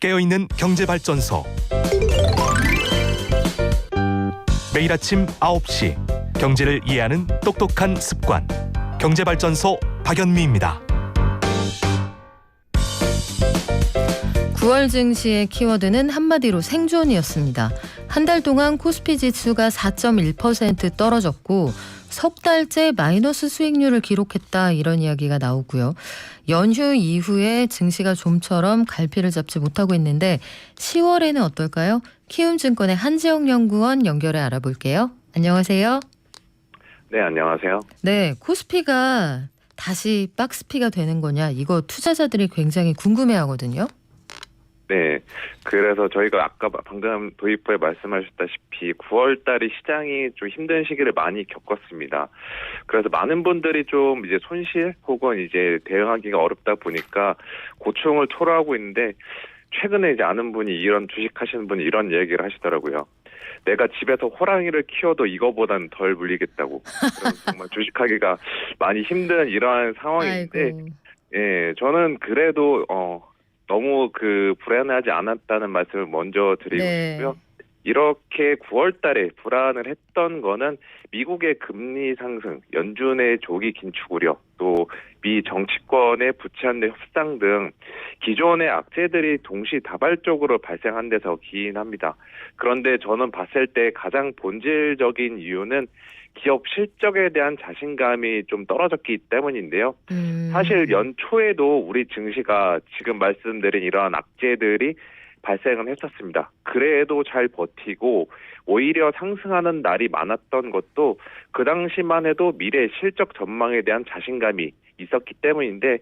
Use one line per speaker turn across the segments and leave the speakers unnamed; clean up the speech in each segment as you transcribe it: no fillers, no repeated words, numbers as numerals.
깨어있는 경제발전소. 매일 아침 9시 경제를 이해하는 똑똑한 습관. 경제발전소 박연미입니다.
9월 증시의 키워드는 한마디로 생존이었습니다. 한 달 동안 코스피 지수가 4.1% 떨어졌고 석 달째 마이너스 수익률을 기록했다, 이런 이야기가 나오고요. 연휴 이후에 증시가 좀처럼 갈피를 잡지 못하고 있는데 10월에는 어떨까요? 키움증권의 한지영 연구원 연결해 알아볼게요. 안녕하세요.
네, 안녕하세요.
네, 코스피가 다시 박스피가 되는 거냐, 이거 투자자들이 굉장히 궁금해하거든요.
네, 그래서 저희가 아까 방금 도입부에 말씀하셨다시피 9월 달에 시장이 좀 힘든 시기를 많이 겪었습니다. 그래서 많은 분들이 좀 이제 손실 혹은 이제 대응하기가 어렵다 보니까 고충을 토로하고 있는데, 최근에 이제 아는 분이, 이런 주식 하시는 분이 이런 얘기를 하시더라고요. 내가 집에서 호랑이를 키워도 이거보다는 덜 물리겠다고. 그래서 정말 주식하기가 많이 힘든 이러한 상황인데,
아이고.
예, 저는 그래도 너무 불안하지 않았다는 말씀을 먼저 드리고 싶고요. 이렇게 9월 달에 불안을 했던 거는 미국의 금리 상승, 연준의 조기 긴축 우려, 또 미 정치권의 부채 한대 협상 등 기존의 악재들이 동시다발적으로 발생한 데서 기인합니다. 그런데 저는 봤을 때 가장 본질적인 이유는 기업 실적에 대한 자신감이 좀 떨어졌기 때문인데요. 사실 연초에도 우리 증시가 지금 말씀드린 이러한 악재들이 발생은 했었습니다. 그래도 잘 버티고 오히려 상승하는 날이 많았던 것도 그 당시만 해도 미래 실적 전망에 대한 자신감이 있었기 때문인데,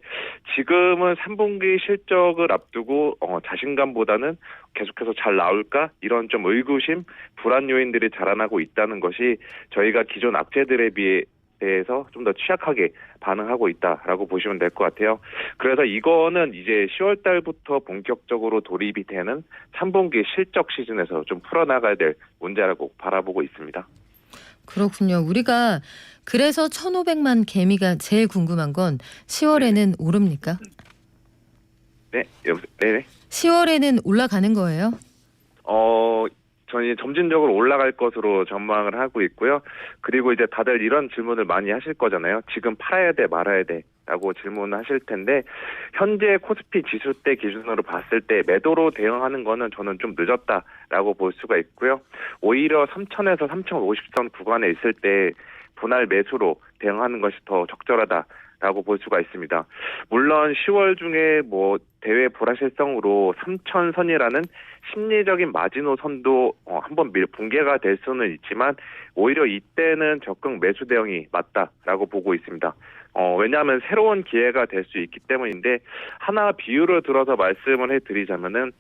지금은 3분기 실적을 앞두고 자신감보다는 계속해서 잘 나올까? 이런 좀 의구심, 불안 요인들이 자라나고 있다는 것이 저희가 기존 악재들에 대해서 좀 더 취약하게 반응하고 있다라고 보시면 될 것 같아요. 그래서 이거는 이제 10월 달부터 본격적으로 돌입이 되는 3분기 실적 시즌에서 좀 풀어나가야 될 문제라고 바라보고 있습니다.
그렇군요. 우리가 그래서 1,500만 개미가 제일 궁금한 건 10월에는 오릅니까?
네, 여보세요. 네.
10월에는 올라가는 거예요?
저는 점진적으로 올라갈 것으로 전망을 하고 있고요. 그리고 이제 다들 이런 질문을 많이 하실 거잖아요. 지금 팔아야 돼, 말아야 돼? 라고 질문하실 텐데, 현재 코스피 지수 대 기준으로 봤을 때 매도로 대응하는 거는 저는 좀 늦었다라고 볼 수가 있고요. 오히려 3,000에서 3,050선 구간에 있을 때 분할 매수로 대응하는 것이 더 적절하다라고 볼 수가 있습니다. 물론 10월 중에 대외 불확실성으로 3,000선이라는 심리적인 마지노선도 한번 붕괴가 될 수는 있지만, 오히려 이때는 적극 매수 대응이 맞다라고 보고 있습니다. 왜냐하면 새로운 기회가 될 수 있기 때문인데, 하나 비유를 들어서 말씀을 해드리자면은,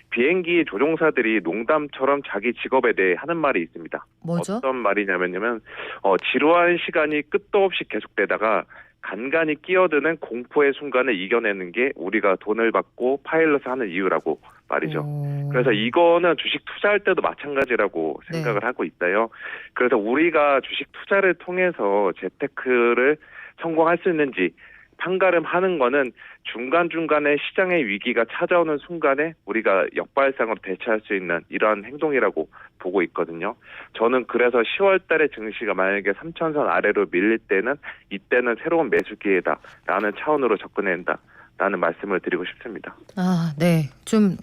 비행기 조종사들이 농담처럼 자기 직업에 대해 하는 말이 있습니다.
뭐죠?
어떤 말이냐면요, 지루한 시간이 끝도 없이 계속되다가 간간히 끼어드는 공포의 순간을 이겨내는 게 우리가 돈을 받고 파일럿을 하는 이유라고 말이죠. 그래서 이거는 주식 투자할 때도 마찬가지라고 생각을 하고 있어요. 그래서 우리가 주식 투자를 통해서 재테크를 성공할 수 있는지 판가름하는 거는 중간중간에 시장의 위기가 찾아오는 순간에 우리가 역발상으로 대처할 수 있는 이러한 행동이라고 보고 있거든요. 저는 그래서 10월 달에 증시가 만약에 3,000선 아래로 밀릴 때는, 이때는 새로운 매수 기회다라는 차원으로 접근한다라는 말씀을 드리고 싶습니다.
아, 네. 좀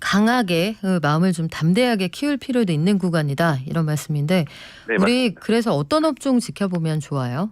강하게 마음을 좀 담대하게 키울 필요도 있는 구간이다, 이런 말씀인데,
네,
우리
맞습니다.
그래서 어떤 업종 지켜보면 좋아요?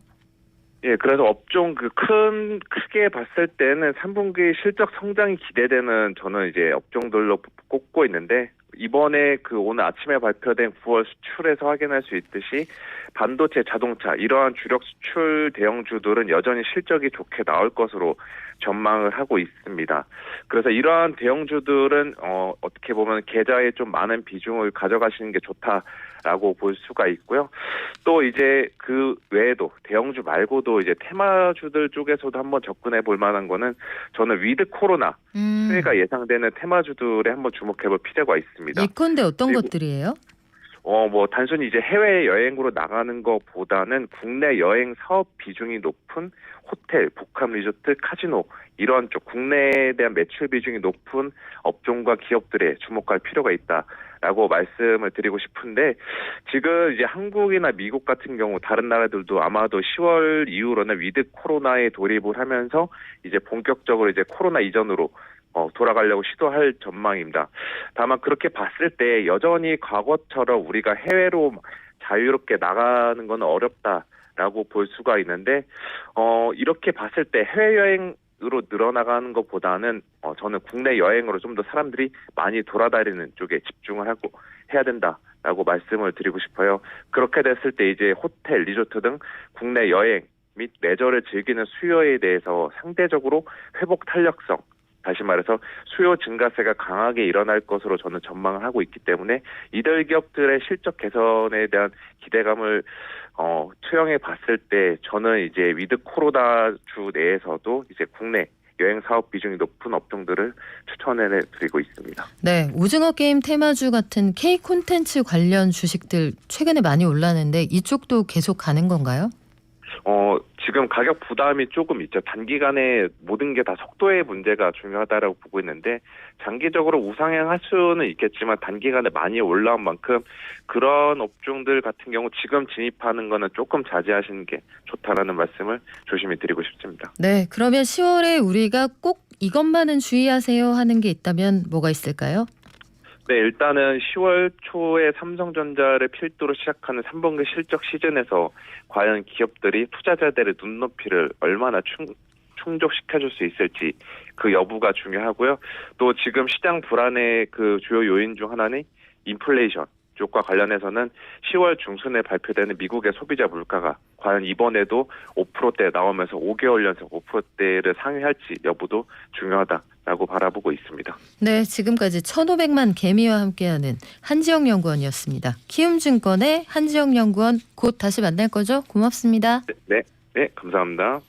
예, 그래서 업종 크게 봤을 때는 3분기 실적 성장이 기대되는, 저는 이제 업종들로 꼽고 있는데, 이번에 오늘 아침에 발표된 9월 수출에서 확인할 수 있듯이 반도체, 자동차 이러한 주력 수출 대형주들은 여전히 실적이 좋게 나올 것으로 전망을 하고 있습니다. 그래서 이러한 대형주들은 어떻게 보면 계좌에 좀 많은 비중을 가져가시는 게 좋다라고 볼 수가 있고요. 또 이제 그 외에도 대형주 말고도 이제 테마주들 쪽에서도 한번 접근해 볼 만한 거는, 저는 위드 코로나 수혜가 예상되는 테마주들에 한번 주목해 볼 필요가 있습니다.
예컨대 어떤
그리고
것들이에요?
뭐 단순히 이제 해외 여행으로 나가는 것보다는 국내 여행 사업 비중이 높은 호텔, 복합 리조트, 카지노 이런 쪽 국내에 대한 매출 비중이 높은 업종과 기업들에 주목할 필요가 있다라고 말씀을 드리고 싶은데 지금 이제 한국이나 미국 같은 경우 다른 나라들도 아마도 10월 이후로는 위드 코로나에 돌입을 하면서 이제 본격적으로 이제 코로나 이전으로 돌아가려고 시도할 전망입니다. 다만 그렇게 봤을 때 여전히 과거처럼 우리가 해외로 자유롭게 나가는 건 어렵다라고 볼 수가 있는데 이렇게 봤을 때 해외여행으로 늘어나가는 것보다는 저는 국내 여행으로 좀 더 사람들이 많이 돌아다니는 쪽에 집중을 하고 해야 된다라고 말씀을 드리고 싶어요. 그렇게 됐을 때 이제 호텔, 리조트 등 국내 여행 및 레저를 즐기는 수요에 대해서 상대적으로 회복 탄력성 다시 말해서 수요 증가세가 강하게 일어날 것으로 저는 전망을 하고 있기 때문에 이들 기업들의 실적 개선에 대한 기대감을 투영해 봤을 때 저는 이제 위드 코로나 주 내에서도 이제 국내 여행 사업 비중이 높은 업종들을 추천해 드리고 있습니다.
네, 오징어 게임 테마주 같은 K 콘텐츠 관련 주식들 최근에 많이 올랐는데 이쪽도 계속 가는 건가요?
지금 가격 부담이 조금 있죠. 단기간에 모든 게 다 속도의 문제가 중요하다라고 보고 있는데 장기적으로 우상향할 수는 있겠지만 단기간에 많이 올라온 만큼 그런 업종들 같은 경우 지금 진입하는 거는 조금 자제하시는 게 좋다라는 말씀을 조심히 드리고 싶습니다.
네, 그러면 10월에 우리가 꼭 이것만은 주의하세요 하는 게 있다면 뭐가 있을까요?
네, 일단은 10월 초에 삼성전자를 필두로 시작하는 3분기 실적 시즌에서 과연 기업들이 투자자들의 눈높이를 얼마나 충족시켜줄 수 있을지 그 여부가 중요하고요. 또 지금 시장 불안의 그 주요 요인 중 하나는 인플레이션 쪽과 관련해서는 10월 중순에 발표되는 미국의 소비자 물가가 과연 이번에도 5%대 나오면서 5개월 연속 5%대를 상회할지 여부도 중요하다라고 바라보고 있습니다.
네, 지금까지 1,500만 개미와 함께하는 한지영 연구원이었습니다. 키움증권의 한지영 연구원 곧 다시 만날 거죠? 고맙습니다.
네, 감사합니다.